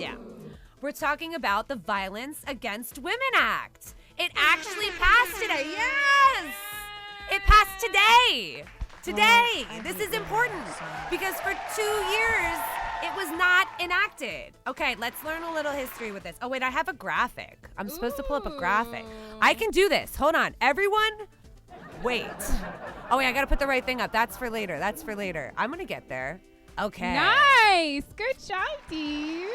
Yeah. We're talking about the Violence Against Women Act. It actually passed today. Yes! It passed today. Today. This is important because for 2 years, it was not enacted. Okay, let's learn a little history with this. Oh, wait, I have a graphic. I'm supposed to pull up a graphic. I can do this. Hold on. Everyone, wait. Oh, wait, I got to put the right thing up. That's for later. That's for later. I'm going to get there. Okay. Nice. Good job, Dee.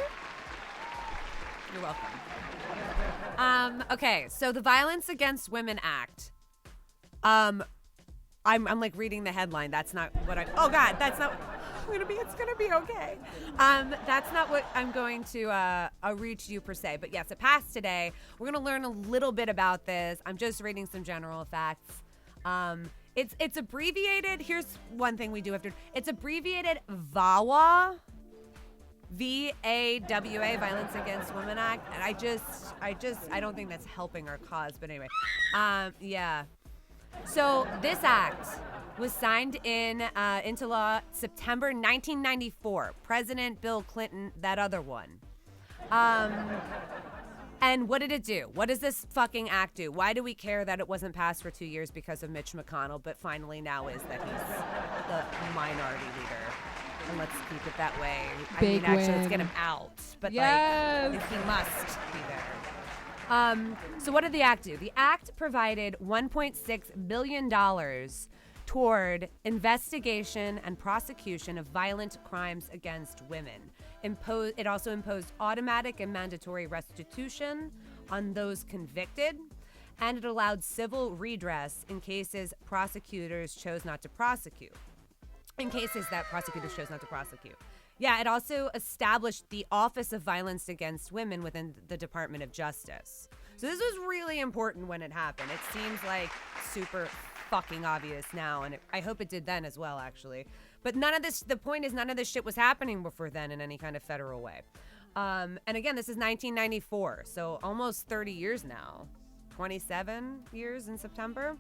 You're welcome. Okay, so the Violence Against Women Act. I'm like reading the headline. That's not what oh God, that's not it's gonna be okay. That's not what I'm going to read to you per se, but yes, it passed today. We're gonna learn a little bit about this. I'm just reading some general facts. It's abbreviated. Here's one thing we do have to. It's abbreviated VAWA. VAWA, Violence Against Women Act. And I don't think that's helping our cause, but anyway. Yeah. So this act was signed into law September 1994. President Bill Clinton, that other one. And what did it do? What does this fucking act do? Why do we care that it wasn't passed for 2 years because of Mitch McConnell, but finally now is that he's the minority leader? And let's keep it that way. Big actually, win. let's get him out. But Yes. he must be there. So what did the act do? The act provided $1.6 billion toward investigation and prosecution of violent crimes against women. It also imposed automatic and mandatory restitution on those convicted, and it allowed civil redress in cases prosecutors chose not to prosecute. Yeah, it also established the Office of Violence Against Women within the Department of Justice. So this was really important when it happened. It seems like super fucking obvious now, and I hope it did then as well, actually. But the point is none of this shit was happening before then in any kind of federal way. And again, this is 1994, so almost 30 years now. 27 years in September.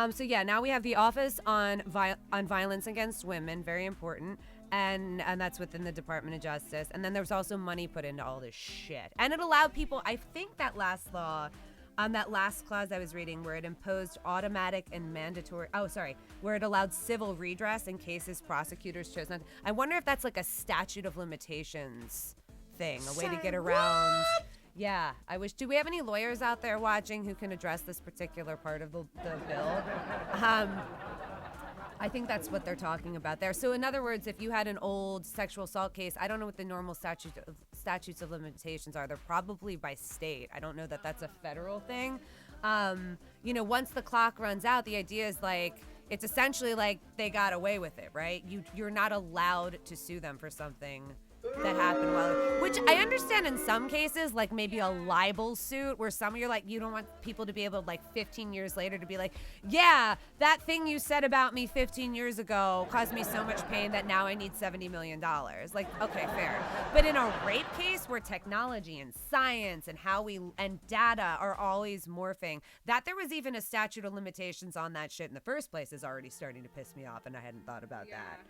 So yeah, now we have the Office on Violence Against Women, very important, and that's within the Department of Justice. And then there's also money put into all this shit. And it allowed people, I think that last law, that last clause I was reading where it imposed automatic and mandatory, where it allowed civil redress in cases prosecutors chose not to. I wonder if that's like a statute of limitations thing, a way to get around. What? Yeah, I wish. Do we have any lawyers out there watching who can address this particular part of the bill? I think that's what they're talking about there. So in other words, if you had an old sexual assault case, I don't know what the normal statutes of limitations are. They're probably by state. I don't know that that's a federal thing. Once the clock runs out, the idea is like, it's essentially like they got away with it, right? You're not allowed to sue them for something that happened which I understand in some cases, like maybe a libel suit where you're like, you don't want people to be able to like 15 years later to be like, yeah, that thing you said about me 15 years ago caused me so much pain that now I need $70 million. Like, okay, fair. But in a rape case where technology and science and data are always morphing, that there was even a statute of limitations on that shit in the first place is already starting to piss me off, and I hadn't thought about that.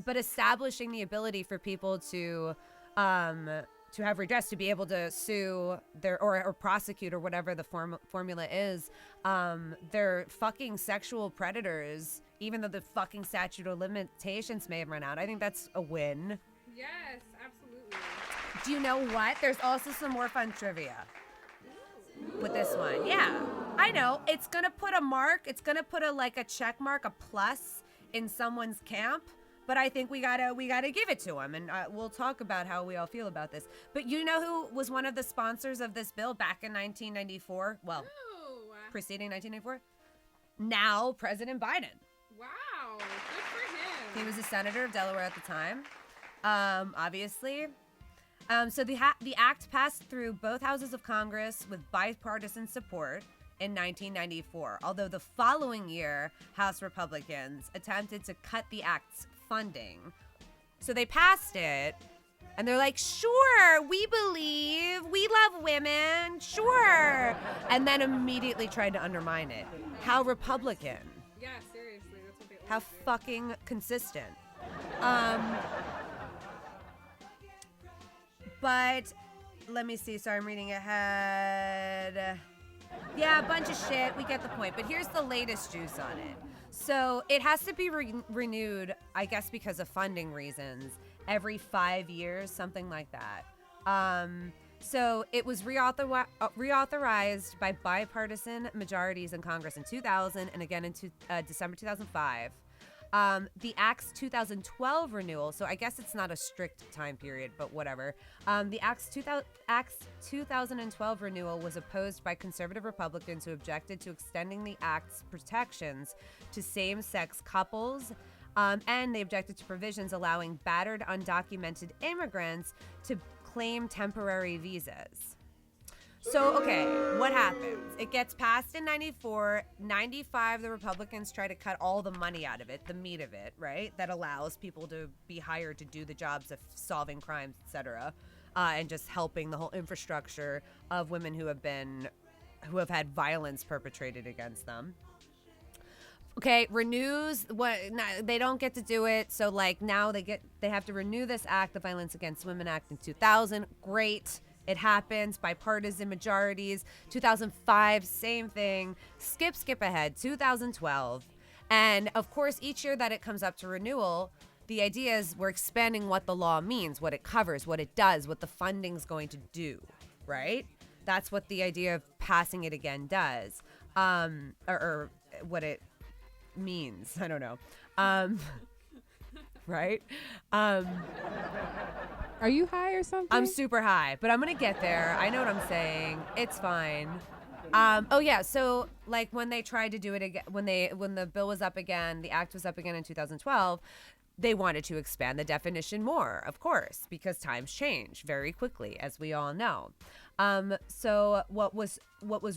But establishing the ability for people to have redress, to be able to sue or prosecute or whatever the formula is, their fucking sexual predators, even though the fucking statute of limitations may have run out. I think that's a win. Yes, absolutely. Do you know what? There's also some more fun trivia with this one. Yeah, I know. It's gonna put a mark. It's gonna put a check mark, a plus in someone's camp. But I think we gotta give it to him, and we'll talk about how we all feel about this. But you know who was one of the sponsors of this bill back in 1994? Well, preceding 1994? Now President Biden. Wow, good for him. He was a senator of Delaware at the time, obviously. So the act passed through both houses of Congress with bipartisan support in 1994, although the following year, House Republicans attempted to cut the act's funding. So they passed it, and they're like, sure, we believe, we love women, sure. And then immediately tried to undermine it. How Republican. Yeah, seriously, that's what they How fucking consistent. But let me see. Sorry, I'm reading ahead. Yeah, a bunch of shit. We get the point. But here's the latest juice on it. So it has to be renewed, I guess, because of funding reasons, every 5 years, something like that. So it was reauthorized by bipartisan majorities in Congress in 2000 and again in December 2005. The Act's 2012 renewal, so I guess it's not a strict time period, but whatever. The Act's 2012 renewal was opposed by conservative Republicans who objected to extending the Act's protections to same-sex couples, and they objected to provisions allowing battered, undocumented immigrants to claim temporary visas. So, okay, what happens? It gets passed in 94. 95, the Republicans try to cut all the money out of it, the meat of it, right? That allows people to be hired to do the jobs of solving crimes, etc., and just helping the whole infrastructure of women who have had violence perpetrated against them. Okay, renews what they don't get to do it, so like now they have to renew this act, the Violence Against Women Act in 2000. Great. It happens, bipartisan majorities. 2005, same thing. Skip ahead, 2012. And of course, each year that it comes up to renewal, the idea is we're expanding what the law means, what it covers, what it does, what the funding's going to do, right? That's what the idea of passing it again does, or what it means. I don't know. Right? Are you high or something? I'm super high, but I'm gonna get there. I know what I'm saying. It's fine. Oh yeah. So like when they tried to do it again, when the bill was up again, the act was up again in 2012. They wanted to expand the definition more, of course, because times change very quickly, as we all know. So what was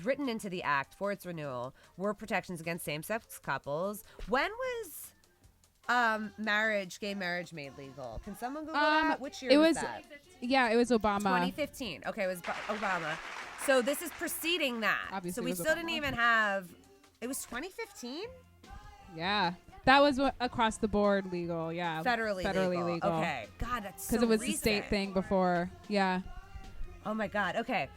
written into the act for its renewal were protections against same-sex couples. When was gay marriage made legal? Can someone Google that? Which year was that? Yeah, it was Obama. 2015. Okay, it was Obama. So this is preceding that. Obviously so we still didn't even have. It was 2015. Yeah, that was across the board legal. Yeah, federally legal. Okay, God, that's so because it was recent. the state thing before. Yeah. Oh my God. Okay.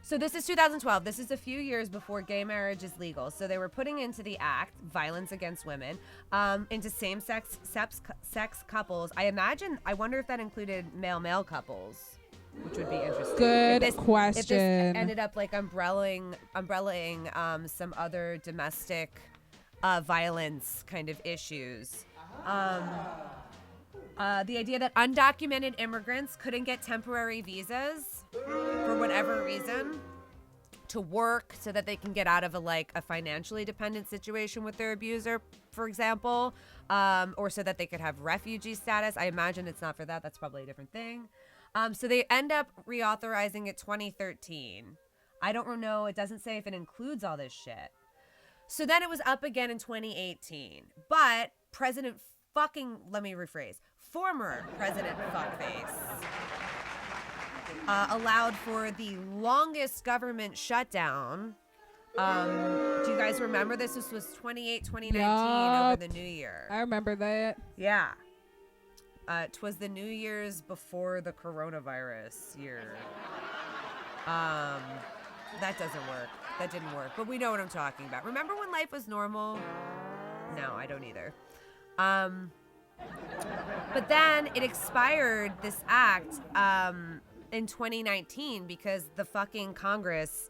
So this is 2012. This is a few years before gay marriage is legal. So they were putting into the act violence against women, into same-sex couples. I wonder if that included male couples, which would be interesting. Good question. If this ended up like umbrellaing some other domestic violence kind of issues. The idea that undocumented immigrants couldn't get temporary visas for whatever reason to work so that they can get out of a financially dependent situation with their abuser, for example, or so that they could have refugee status. I imagine it's not for that. That's probably a different thing. So they end up reauthorizing it 2013. I don't know. It doesn't say if it includes all this shit. So then it was up again in 2018. But former President Fuckface allowed for the longest government shutdown. Do you guys remember this? This was 2019 over the New Year. I remember that. Yeah. 'Twas the New Year's before the coronavirus year. That doesn't work. That didn't work. But we know what I'm talking about. Remember when life was normal? No, I don't either. But then it expired, this act, in 2019 because the fucking Congress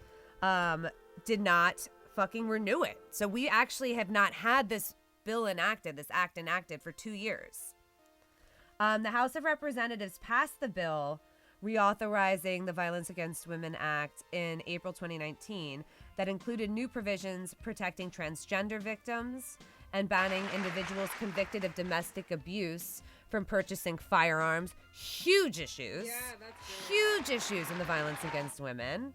did not fucking renew it. So we actually have not had this act enacted for 2 years. The House of Representatives passed the bill reauthorizing the Violence Against Women Act in April 2019 that included new provisions protecting transgender victims and banning individuals convicted of domestic abuse from purchasing firearms. Huge issues. Yeah, that's good. Huge issues in the violence against women.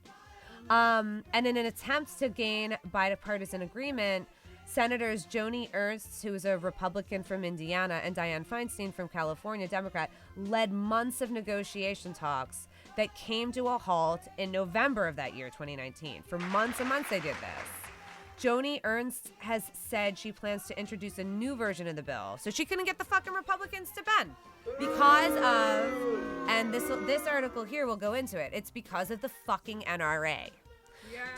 And in an attempt to gain bipartisan agreement, Senators Joni Ernst, who is a Republican from Indiana, and Dianne Feinstein from California, Democrat, led months of negotiation talks that came to a halt in November of that year, 2019. For months and months they did this. Joni Ernst has said she plans to introduce a new version of the bill, so she couldn't get the fucking Republicans to bend. Because of, and this article here will go into it, it's because of the fucking NRA.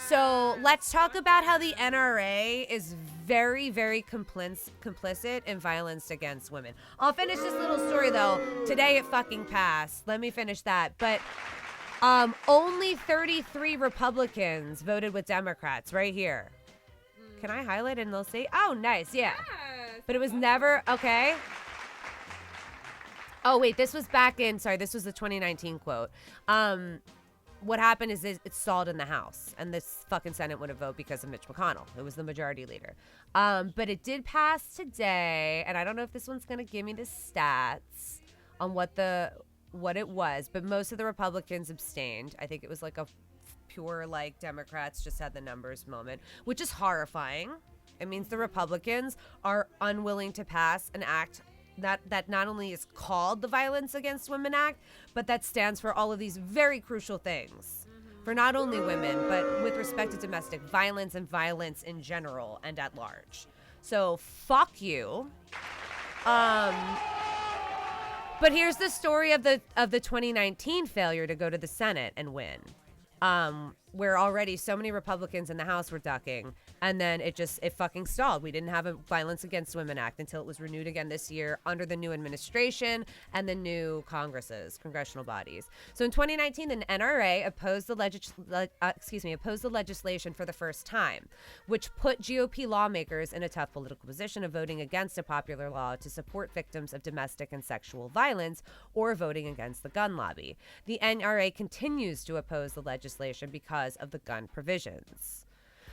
So let's talk about how the NRA is very, very complicit in violence against women. I'll finish this little story, though. Today it fucking passed. Let me finish that. But only 33 Republicans voted with Democrats right here. Can I highlight and they'll see? Oh, nice. Yeah. But it was never, okay. Oh, wait, this was this was the 2019 quote. What happened is it stalled in the House, and this fucking Senate wouldn't vote because of Mitch McConnell, who was the majority leader. But it did pass today, and I don't know if this one's going to give me the stats on what it was, but most of the Republicans abstained. I think it was like a pure, like, Democrats just had the numbers moment, which is horrifying. It means the Republicans are unwilling to pass an act that not only is called the Violence Against Women Act, but that stands for all of these very crucial things for not only women, but with respect to domestic violence and violence in general and at large. So fuck you. But here's the story of the 2019 failure to go to the Senate and win. Where already so many Republicans in the House were ducking, and then it fucking stalled. We didn't have a Violence Against Women Act until it was renewed again this year under the new administration and the new congressional bodies. So in 2019, the NRA opposed the legislation for the first time, which put GOP lawmakers in a tough political position of voting against a popular law to support victims of domestic and sexual violence or voting against the gun lobby. The NRA continues to oppose the legislation because of the gun provisions.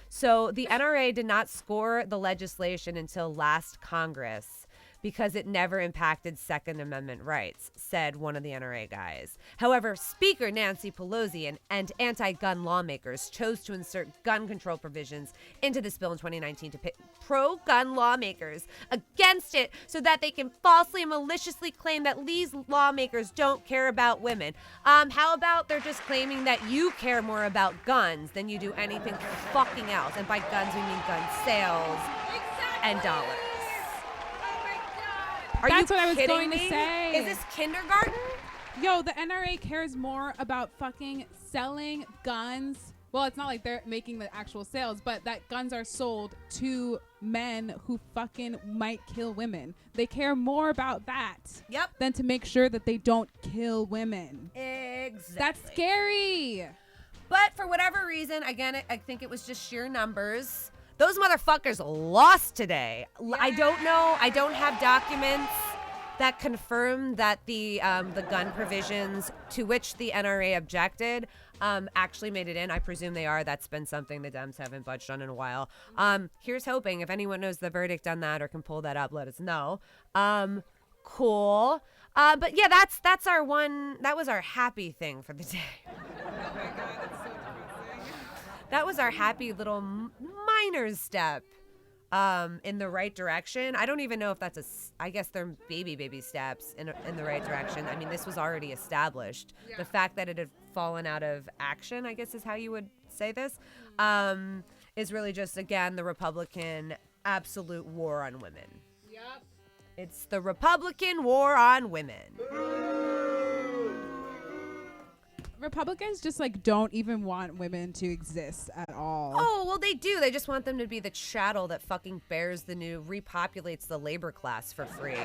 So the NRA did not score the legislation until last Congress because it never impacted Second Amendment rights, said one of the NRA guys. However, Speaker Nancy Pelosi and anti-gun lawmakers chose to insert gun control provisions into this bill in 2019 to pit pro-gun lawmakers against it so that they can falsely and maliciously claim that these lawmakers don't care about women. How about they're just claiming that you care more about guns than you do anything fucking else? And by guns, we mean gun sales and dollars. That's what I was going to say. Is this kindergarten? Yo, the NRA cares more about fucking selling guns. Well, it's not like they're making the actual sales, but that guns are sold to men who fucking might kill women. They care more about that than to make sure that they don't kill women. Exactly. That's scary. But for whatever reason, again, I think it was just sheer numbers. Those motherfuckers lost today. Yeah. I don't know. I don't have documents that confirm that the gun provisions to which the NRA objected actually made it in. I presume they are. That's been something the Dems haven't budged on in a while. Here's hoping. If anyone knows the verdict on that or can pull that up, let us know. Cool. But yeah, that's our one. That was our happy thing for the day. Oh my God, that's so depressing. That was our happy little minor step in the right direction. I don't even know if that's I guess they're baby steps in the right direction. I mean, this was already established. Yeah. The fact that it had fallen out of action, I guess is how you would say this, is really just, again, the Republican absolute war on women. Yep. It's the Republican war on women. Republicans just don't even want women to exist at all. Oh, well, they do. They just want them to be the chattel that fucking repopulates the labor class for free.